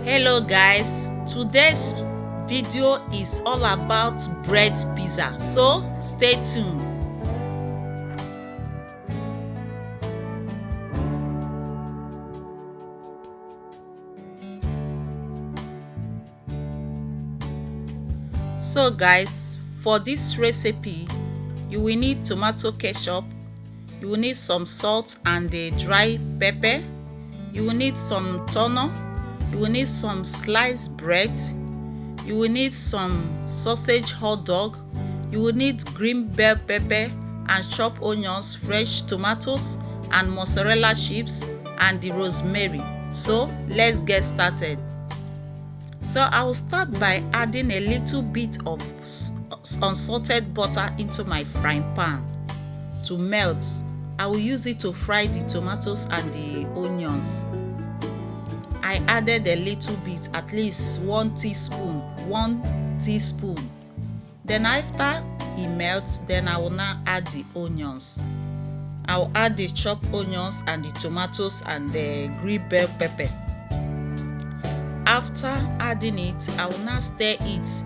Hello guys, today's video is all about bread pizza, so stay tuned. So guys, for this recipe you will need tomato ketchup, you will need some salt and a dry pepper, you will need some tonno, you will need some sliced bread, you will need some sausage hot dog, you will need green bell pepper and chopped onions, fresh tomatoes and mozzarella cheese and the rosemary. So let's get started. So I will start by adding a little bit of unsalted butter into my frying pan to melt. I will use it to fry the tomatoes and the onions. I added a little bit, at least 1 teaspoon. Then after it melts, then I will now add the onions. I will add the chopped onions and the tomatoes and the green bell pepper. After adding it, I will now stir it.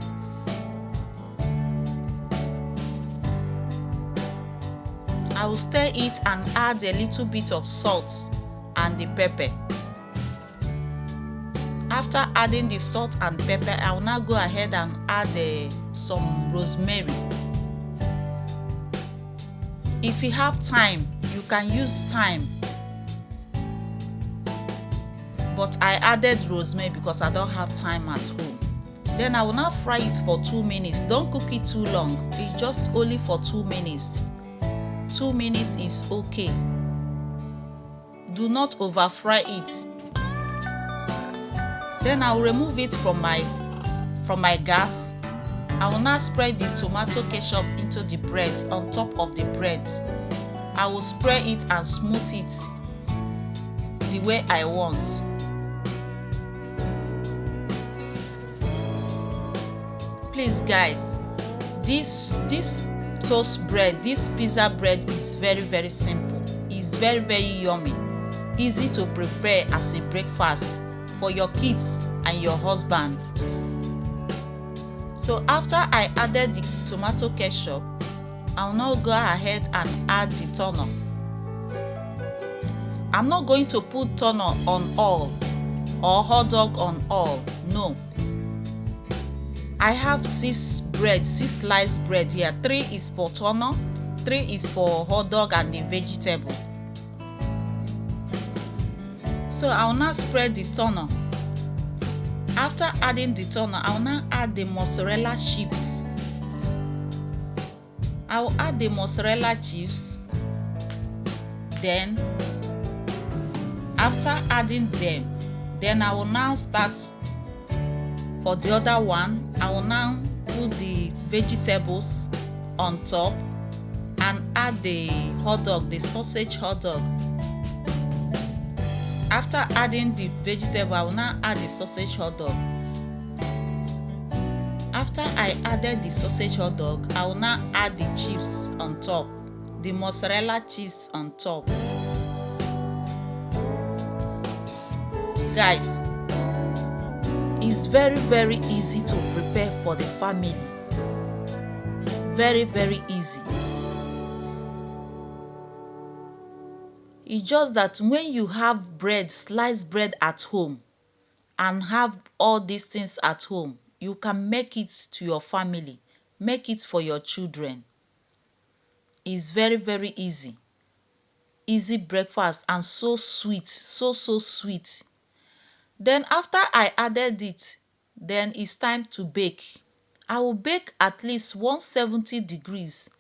I will stir it and add a little bit of salt and the pepper. After adding the salt and pepper, I will now go ahead and add some rosemary. If you have thyme, you can use thyme, but I added rosemary because I don't have thyme at home. Then I will now fry it for 2 minutes. Don't cook it too long, it's just only for 2 minutes. 2 minutes is okay. Do not over fry it. Then I will remove it from my gas. I will now spread the tomato ketchup into the bread, on top of the bread. I will spread it and smooth it the way I want. Please guys, this toast bread, this pizza bread is very simple. It's very yummy, easy to prepare as a breakfast for your kids and your husband. So after I added the tomato ketchup, I'll now go ahead and add the tonno. I'm not going to put tonno on all or hot dog on all, no. I have 6 sliced bread here. 3 is for tonno, 3 is for hot dog and the vegetables. So I'll now spread the tonno. After adding the tonno, I'll now add the mozzarella chips. I'll add the mozzarella chips. Then after adding them, then I will now start for the other one. I will now put the vegetables on top and add the hot dog, the sausage hot dog. After adding the vegetable, I will now add the sausage hot dog. After I added the sausage hot dog, I will now add the chips on top, the mozzarella cheese on top. Guys, it's very easy to prepare for the family. Very easy. It's just that when you have bread, sliced bread at home, and have all these things at home, you can make it to your family, make it for your children. It's very easy. Easy breakfast and so sweet, so sweet. Then after I added it, then it's time to bake. I will bake at least 170 degrees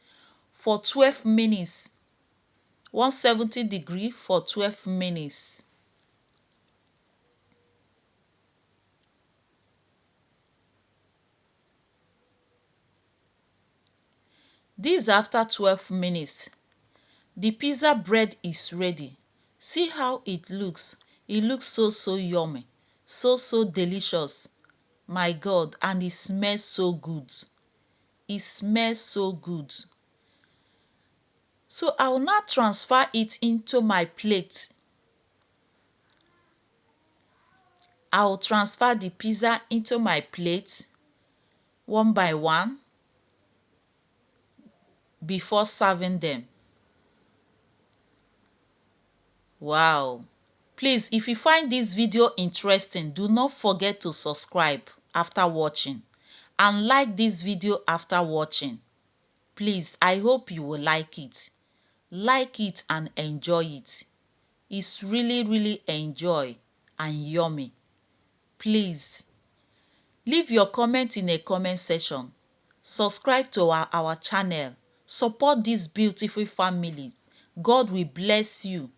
for 12 minutes. 170 degrees for 12 minutes. This after 12 minutes. The pizza bread is ready. See how it looks. It looks so yummy, so delicious. My God, and it smells so good. It smells so good. So I will now transfer it into my plate. I'll transfer the pizza into my plate one by one before serving them. Wow. Please, if you find this video interesting, do not forget to subscribe after watching and like this video after watching. Please, I hope you will like it. Like it and enjoy it. It's really enjoy and yummy. Please, leave your comment in a comment section. Subscribe to our channel. Support this beautiful family. God will bless you.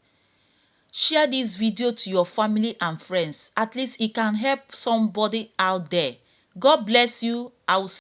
Share this video to your family and friends. At least it can help somebody out there. God bless you.